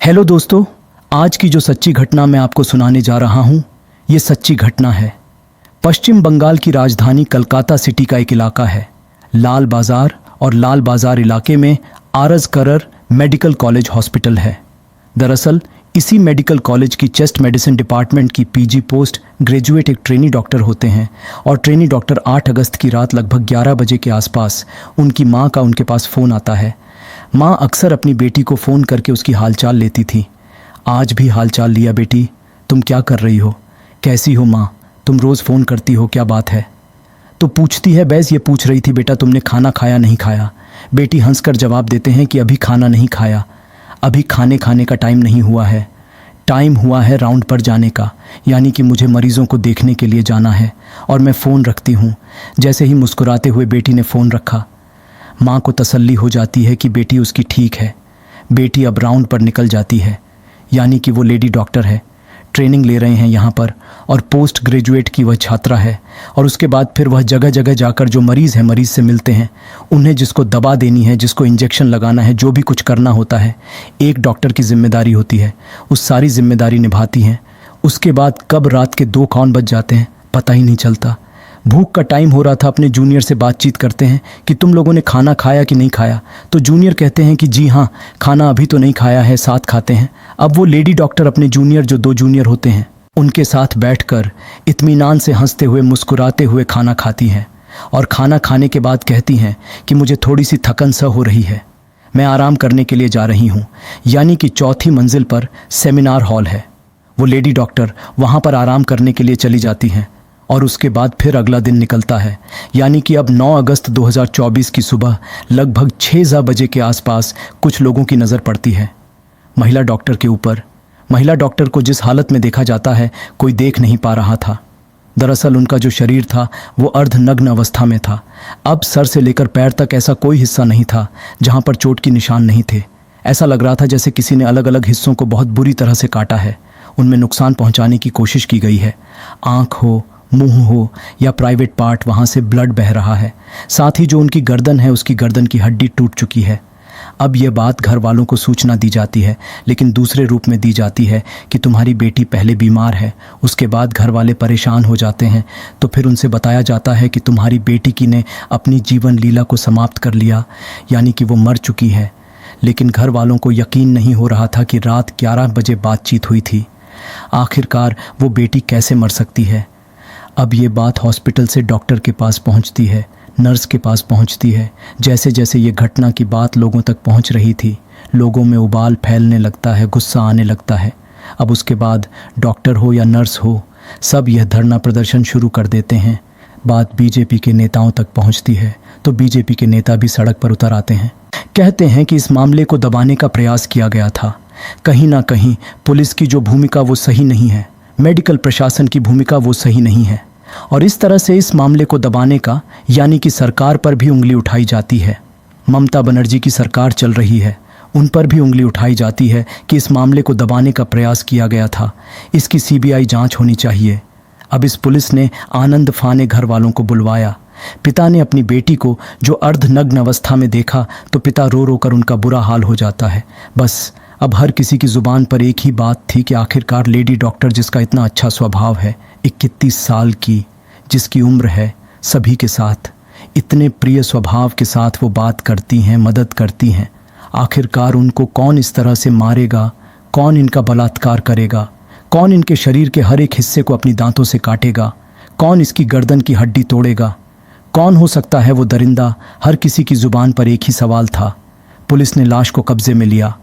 Hello दोस्तों, आज की जो सच्ची घटना मैं आपको सुनाने जा रहा हूँ ये सच्ची घटना है। पश्चिम बंगाल की राजधानी कलकत्ता सिटी का एक इलाका है लाल बाज़ार, और लाल बाज़ार इलाके में आरज करर मेडिकल कॉलेज हॉस्पिटल है। दरअसल इसी मेडिकल कॉलेज की चेस्ट मेडिसिन डिपार्टमेंट की पीजी पोस्ट ग्रेजुएट एक ट्रेनी डॉक्टर होते हैं, और ट्रेनी डॉक्टर 8 अगस्त की रात लगभग 11 बजे के आसपास उनकी मां का उनके पास फ़ोन आता है। मां अक्सर अपनी बेटी को फ़ोन करके उसकी हालचाल लेती थी। आज भी हालचाल लिया बेटी, तुम क्या कर रही हो, कैसी हो मां, तुम रोज़ फ़ोन करती हो, क्या बात है। तो पूछती है, बैस ये पूछ रही थी बेटा तुमने खाना खाया नहीं खाया। बेटी हंसकर जवाब देते हैं कि अभी खाना नहीं खाया, अभी खाने का टाइम नहीं हुआ है, टाइम हुआ है राउंड पर जाने का, यानी कि मुझे मरीज़ों को देखने के लिए जाना है और मैं फ़ोन रखती हूँ। जैसे ही मुस्कुराते हुए बेटी ने फ़ोन रखा, माँ को तसल्ली हो जाती है कि बेटी उसकी ठीक है। बेटी अब राउंड पर निकल जाती है, यानी कि वो लेडी डॉक्टर है, ट्रेनिंग ले रहे हैं यहाँ पर, और पोस्ट ग्रेजुएट की वह छात्रा है। और उसके बाद फिर वह जगह जगह जाकर जो मरीज़ है मरीज़ से मिलते हैं, उन्हें जिसको दवा देनी है, जिसको इंजेक्शन लगाना है, जो भी कुछ करना होता है एक डॉक्टर की जिम्मेदारी होती है, उस सारी जिम्मेदारी निभाती हैं। उसके बाद कब रात के 2 कौन बज जाते हैं पता ही नहीं चलता। भूख का टाइम हो रहा था, अपने जूनियर से बातचीत करते हैं कि तुम लोगों ने खाना खाया कि नहीं खाया। तो जूनियर कहते हैं कि जी हाँ, खाना अभी तो नहीं खाया है, साथ खाते हैं। अब वो लेडी डॉक्टर अपने जूनियर, जो 2 जूनियर होते हैं, उनके साथ बैठकर इत्मीनान से हंसते हुए मुस्कुराते हुए खाना खाती हैं, और खाना खाने के बाद कहती हैं कि मुझे थोड़ी सी थकन सा हो रही है, मैं आराम करने के लिए जा रही हूँ। यानी कि 4थी मंजिल पर सेमिनार हॉल है, वो लेडी डॉक्टर वहाँ पर आराम करने के लिए चली जाती हैं। और उसके बाद फिर अगला दिन निकलता है, यानी कि अब 9 अगस्त 2024 की सुबह लगभग 6 बजे के आसपास कुछ लोगों की नज़र पड़ती है महिला डॉक्टर के ऊपर। महिला डॉक्टर को जिस हालत में देखा जाता है कोई देख नहीं पा रहा था। दरअसल उनका जो शरीर था वो अर्धनग्न अवस्था में था। अब सर से लेकर पैर तक ऐसा कोई हिस्सा नहीं था जहाँ पर चोट की निशान नहीं थे। ऐसा लग रहा था जैसे किसी ने अलग अलग हिस्सों को बहुत बुरी तरह से काटा है, उनमें नुकसान पहुँचाने की कोशिश की गई है। आँख हो, मुंह हो या प्राइवेट पार्ट, वहाँ से ब्लड बह रहा है। साथ ही जो उनकी गर्दन है उसकी गर्दन की हड्डी टूट चुकी है। अब यह बात घर वालों को सूचना दी जाती है, लेकिन दूसरे रूप में दी जाती है कि तुम्हारी बेटी पहले बीमार है। उसके बाद घर वाले परेशान हो जाते हैं, तो फिर उनसे बताया जाता है कि तुम्हारी बेटी की ने अपनी जीवन लीला को समाप्त कर लिया, यानी कि वो मर चुकी है। लेकिन घर वालों को यकीन नहीं हो रहा था कि रात 11 बजे बातचीत हुई थी। आखिरकार वो बेटी कैसे मर सकती है। अब ये बात हॉस्पिटल से डॉक्टर के पास पहुंचती है, नर्स के पास पहुंचती है। जैसे जैसे ये घटना की बात लोगों तक पहुंच रही थी, लोगों में उबाल फैलने लगता है, गुस्सा आने लगता है। अब उसके बाद डॉक्टर हो या नर्स हो, सब यह धरना प्रदर्शन शुरू कर देते हैं। बात बीजेपी के नेताओं तक पहुंचती है, तो बीजेपी के नेता भी सड़क पर उतर आते हैं। कहते हैं कि इस मामले को दबाने का प्रयास किया गया था। कहीं ना कहीं पुलिस की जो भूमिका वो सही नहीं है, मेडिकल प्रशासन की भूमिका वो सही नहीं है, और इस तरह से इस मामले को दबाने का, यानी कि सरकार पर भी उंगली उठाई जाती है। ममता बनर्जी की सरकार चल रही है, उन पर भी उंगली उठाई जाती है कि इस मामले को दबाने का प्रयास किया गया था, इसकी सीबीआई जांच होनी चाहिए। अब इस पुलिस ने आनंद फाने घर वालों को बुलवाया। पिता ने अपनी बेटी को जो अर्धनग्न अवस्था में देखा तो पिता रो रो कर उनका बुरा हाल हो जाता है। बस अब हर किसी की ज़ुबान पर एक ही बात थी कि आखिरकार लेडी डॉक्टर जिसका इतना अच्छा स्वभाव है, 31 साल की जिसकी उम्र है, सभी के साथ इतने प्रिय स्वभाव के साथ वो बात करती हैं, मदद करती हैं, आखिरकार उनको कौन इस तरह से मारेगा, कौन इनका बलात्कार करेगा, कौन इनके शरीर के हर एक हिस्से को अपनी दांतों से काटेगा, कौन इसकी गर्दन की हड्डी तोड़ेगा, कौन हो सकता है वो दरिंदा। हर किसी की ज़ुबान पर एक ही सवाल था। पुलिस ने लाश को कब्जे में लिया,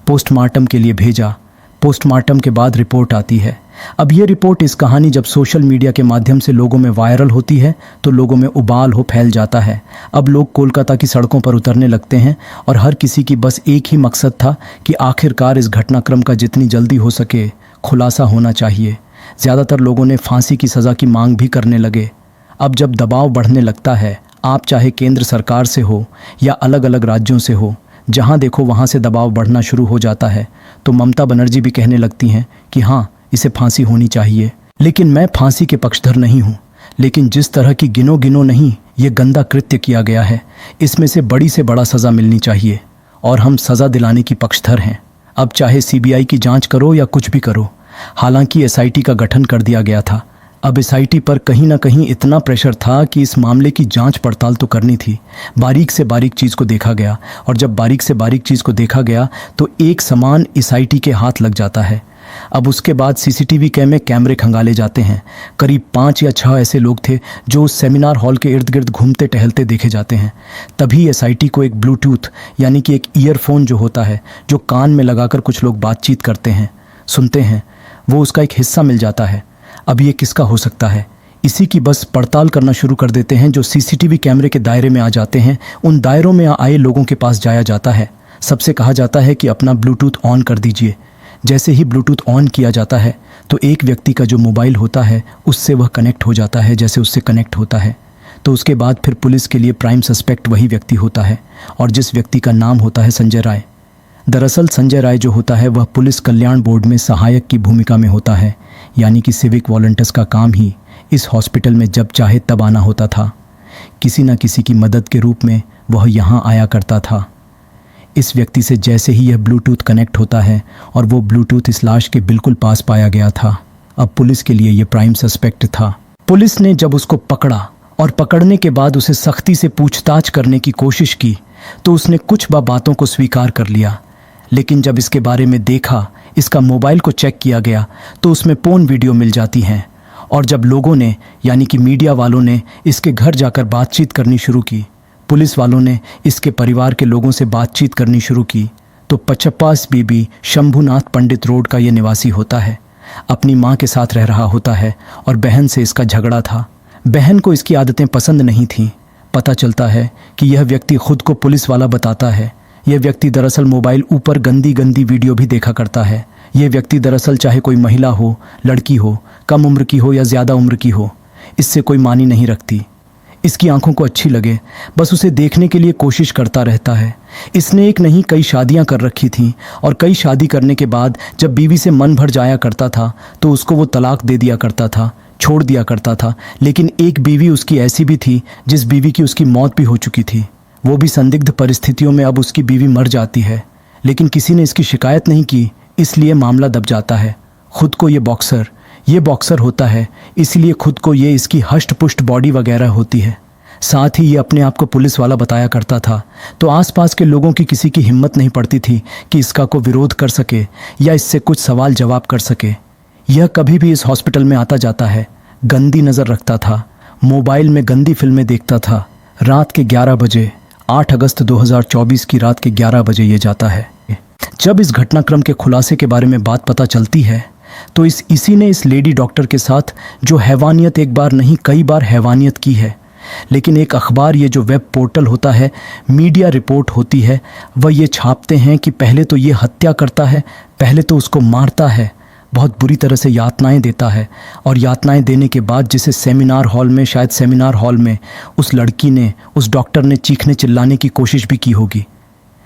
पोस्टमार्टम के लिए भेजा। पोस्टमार्टम के बाद रिपोर्ट आती है। अब ये रिपोर्ट, इस कहानी जब सोशल मीडिया के माध्यम से लोगों में वायरल होती है तो लोगों में उबाल हो फैल जाता है। अब लोग कोलकाता की सड़कों पर उतरने लगते हैं, और हर किसी की बस एक ही मकसद था कि आखिरकार इस घटनाक्रम का जितनी जल्दी हो सके खुलासा होना चाहिए। ज़्यादातर लोगों ने फांसी की सज़ा की मांग भी करने लगे। अब जब दबाव बढ़ने लगता है, आप चाहे केंद्र सरकार से हो या अलग अलग राज्यों से हो, जहाँ देखो वहाँ से दबाव बढ़ना शुरू हो जाता है, तो ममता बनर्जी भी कहने लगती हैं कि हाँ, इसे फांसी होनी चाहिए। लेकिन मैं फांसी के पक्षधर नहीं हूँ, लेकिन जिस तरह की गिनो गिनो नहीं ये गंदा कृत्य किया गया है, इसमें से बड़ा सज़ा मिलनी चाहिए, और हम सज़ा दिलाने की पक्षधर हैं। अब चाहे सीबीआई की जांच करो या कुछ भी करो। हालांकि एसआईटी का गठन कर दिया गया था। अब एसआईटी पर कहीं ना कहीं इतना प्रेशर था कि इस मामले की जांच पड़ताल तो करनी थी। बारीक से बारीक चीज़ को देखा गया, और जब बारीक से बारीक चीज़ को देखा गया तो एक समान एसआईटी के हाथ लग जाता है। अब उसके बाद सीसीटीवी कैमरे खंगाले जाते हैं। करीब 5 या 6 ऐसे लोग थे जो उस सेमिनार हॉल के इर्द गिर्द घूमते टहलते देखे जाते हैं। तभी एसआईटी को एक ब्लूटूथ यानी कि एक ईयरफोन जो होता है, जो कान में लगाकर कुछ लोग बातचीत करते हैं, सुनते हैं, वो उसका एक हिस्सा मिल जाता है। अब ये किसका हो सकता है, इसी की बस पड़ताल करना शुरू कर देते हैं। जो सीसीटीवी कैमरे के दायरे में आ जाते हैं, उन दायरों में आए लोगों के पास जाया जाता है। सबसे कहा जाता है कि अपना ब्लूटूथ ऑन कर दीजिए। जैसे ही ब्लूटूथ ऑन किया जाता है तो एक व्यक्ति का जो मोबाइल होता है उससे वह कनेक्ट हो जाता है। जैसे उससे कनेक्ट होता है तो उसके बाद फिर पुलिस के लिए प्राइम सस्पेक्ट वही व्यक्ति होता है, और जिस व्यक्ति का नाम होता है संजय राय। दरअसल संजय राय जो होता है वह पुलिस कल्याण बोर्ड में सहायक की भूमिका में होता है, यानी कि सिविक वॉलंटियर्स का काम ही इस हॉस्पिटल में जब चाहे तब आना होता था। किसी न किसी की मदद के रूप में वह यहाँ आया करता था। इस व्यक्ति से जैसे ही यह ब्लूटूथ कनेक्ट होता है, और वो ब्लूटूथ इस लाश के बिल्कुल पास पाया गया था। अब पुलिस के लिए ये प्राइम सस्पेक्ट था। पुलिस ने जब उसको पकड़ा और पकड़ने के बाद उसे सख्ती से पूछताछ करने की कोशिश की तो उसने कुछ बातों को स्वीकार कर लिया। लेकिन जब इसके बारे में देखा, इसका मोबाइल को चेक किया गया तो उसमें पोर्न वीडियो मिल जाती हैं। और जब लोगों ने यानी कि मीडिया वालों ने इसके घर जाकर बातचीत करनी शुरू की, पुलिस वालों ने इसके परिवार के लोगों से बातचीत करनी शुरू की, तो 55 बीबी शंभुनाथ पंडित रोड का ये निवासी होता है। अपनी माँ के साथ रह रहा होता है और बहन से इसका झगड़ा था। बहन को इसकी आदतें पसंद नहीं थीं। पता चलता है कि यह व्यक्ति खुद को पुलिस वाला बताता है। यह व्यक्ति दरअसल मोबाइल ऊपर गंदी गंदी वीडियो भी देखा करता है। यह व्यक्ति दरअसल चाहे कोई महिला हो, लड़की हो, कम उम्र की हो या ज़्यादा उम्र की हो, इससे कोई मानी नहीं रखती। इसकी आंखों को अच्छी लगे, बस उसे देखने के लिए कोशिश करता रहता है। इसने एक नहीं कई शादियां कर रखी थीं, और कई शादी करने के बाद जब बीवी से मन भर जाया करता था तो उसको वो तलाक दे दिया करता था, छोड़ दिया करता था। लेकिन एक बीवी उसकी ऐसी भी थी जिस बीवी की उसकी मौत भी हो चुकी थी। वो भी संदिग्ध परिस्थितियों में अब उसकी बीवी मर जाती है, लेकिन किसी ने इसकी शिकायत नहीं की, इसलिए मामला दब जाता है। खुद को ये बॉक्सर होता है, इसलिए खुद को ये इसकी हष्ट पुष्ट बॉडी वगैरह होती है। साथ ही ये अपने आप को पुलिस वाला बताया करता था, तो आसपास के लोगों की किसी की हिम्मत नहीं पड़ती थी कि इसका को विरोध कर सके या इससे कुछ सवाल जवाब कर सके। यह कभी भी इस हॉस्पिटल में आता जाता है, गंदी नज़र रखता था, मोबाइल में गंदी फिल्में देखता था। रात के 11 बजे 8 अगस्त 2024 की रात के 11 बजे ये जाता है। जब इस घटनाक्रम के खुलासे के बारे में बात पता चलती है तो इसी ने इस लेडी डॉक्टर के साथ जो हैवानियत एक बार नहीं कई बार हैवानियत की है। लेकिन एक अखबार, ये जो वेब पोर्टल होता है, मीडिया रिपोर्ट होती है, वह ये छापते हैं कि पहले तो ये हत्या करता है, पहले तो उसको मारता है, बहुत बुरी तरह से यातनाएं देता है। और यातनाएं देने के बाद जिसे सेमिनार हॉल में उस लड़की ने, उस डॉक्टर ने चीखने चिल्लाने की कोशिश भी की होगी।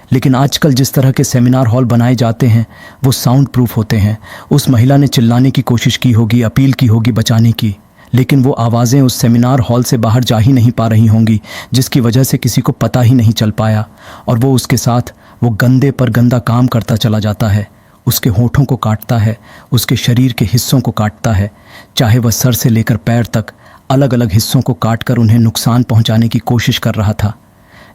लेकिन आजकल जिस तरह के सेमिनार हॉल बनाए जाते हैं वो साउंड प्रूफ होते हैं। उस महिला ने चिल्लाने की कोशिश की होगी, अपील की होगी बचाने की, लेकिन वो आवाज़ें उस सेमिनार हॉल से बाहर जा ही नहीं पा रही होंगी, जिसकी वजह से किसी को पता ही नहीं चल पाया। और वो उसके साथ वो गंदे पर गंदा काम करता चला जाता है। उसके होठों को काटता है, उसके शरीर के हिस्सों को काटता है, चाहे वह सर से लेकर पैर तक अलग अलग हिस्सों को काटकर उन्हें नुकसान पहुंचाने की कोशिश कर रहा था।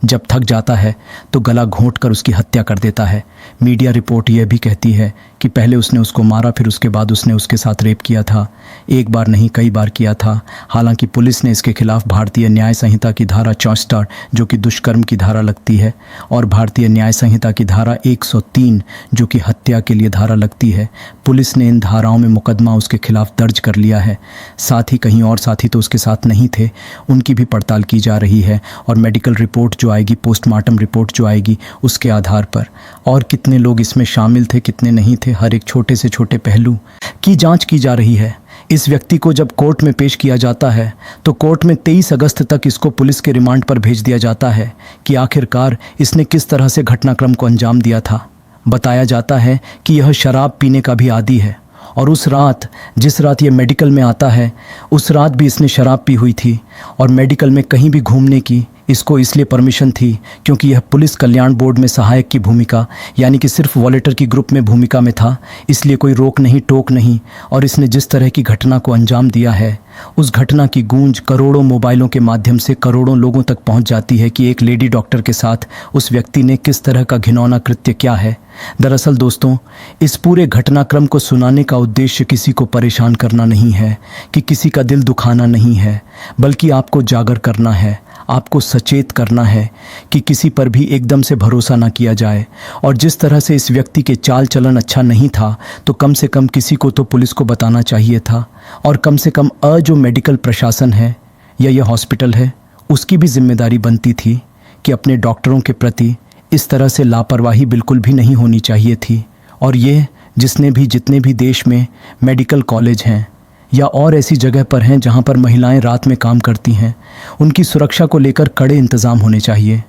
जब थक जाता है तो गला घोंटकर उसकी हत्या कर देता है। मीडिया रिपोर्ट यह भी कहती है कि पहले उसने उसको मारा, फिर उसके बाद उसने उसके साथ रेप किया था। एक बार नहीं कई बार किया था। हालांकि पुलिस ने इसके खिलाफ भारतीय न्याय संहिता की धारा 64 जो कि दुष्कर्म की धारा लगती है, और भारतीय न्याय संहिता की धारा 103 जो कि हत्या के लिए धारा लगती है, पुलिस ने इन धाराओं में मुकदमा उसके खिलाफ दर्ज कर लिया है। साथ ही कहीं और साथी तो उसके साथ नहीं थे, उनकी भी पड़ताल की जा रही है। और मेडिकल रिपोर्ट जो आएगी, पोस्टमार्टम रिपोर्ट जो आएगी, उसके आधार पर और कितने लोग इसमें शामिल थे, कितने नहीं थे, हर एक छोटे से छोटे पहलू की जांच की जा रही है। इस व्यक्ति को जब कोर्ट में पेश किया जाता है तो कोर्ट में 23 अगस्त तक इसको पुलिस के रिमांड पर भेज दिया जाता है कि आखिरकार इसने किस तरह से घटनाक्रम को अंजाम दिया था। बताया जाता है कि यह शराब पीने का भी आदी है, और उस रात जिस रात ये मेडिकल में आता है उस रात भी इसने शराब पी हुई थी, और मेडिकल में कहीं भी घूमने की इसको इसलिए परमिशन थी क्योंकि यह पुलिस कल्याण बोर्ड में सहायक की भूमिका यानी कि सिर्फ वॉलेटर की ग्रुप में भूमिका में था, इसलिए कोई रोक नहीं टोक नहीं। और इसने जिस तरह की घटना को अंजाम दिया है, उस घटना की गूंज करोड़ों मोबाइलों के माध्यम से करोड़ों लोगों तक पहुंच जाती है कि एक लेडी डॉक्टर के साथ उस व्यक्ति ने किस तरह का घिनौना कृत्य किया है। दरअसल दोस्तों, इस पूरे घटनाक्रम को सुनाने का उद्देश्य किसी को परेशान करना नहीं है, कि किसी का दिल दुखाना नहीं है, बल्कि आपको जागर करना है, आपको सचेत करना है कि किसी पर भी एकदम से भरोसा ना किया जाए। और जिस तरह से इस व्यक्ति के चाल चलन अच्छा नहीं था, तो कम से कम किसी को तो पुलिस को बताना चाहिए था। और कम से कम जो मेडिकल प्रशासन है या यह हॉस्पिटल है, उसकी भी जिम्मेदारी बनती थी कि अपने डॉक्टरों के प्रति इस तरह से लापरवाही बिल्कुल भी नहीं होनी चाहिए थी। और ये जितने भी देश में मेडिकल कॉलेज हैं या और ऐसी जगह पर हैं जहां पर महिलाएं रात में काम करती हैं, उनकी सुरक्षा को लेकर कड़े इंतज़ाम होने चाहिए।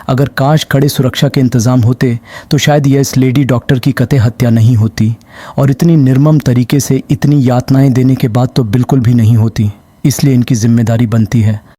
अगर काश कड़े सुरक्षा के इंतज़ाम होते तो शायद यह इस लेडी डॉक्टर की कतई हत्या नहीं होती, और इतनी निर्मम तरीके से इतनी यातनाएं देने के बाद तो बिल्कुल भी नहीं होती। इसलिए इनकी जिम्मेदारी बनती है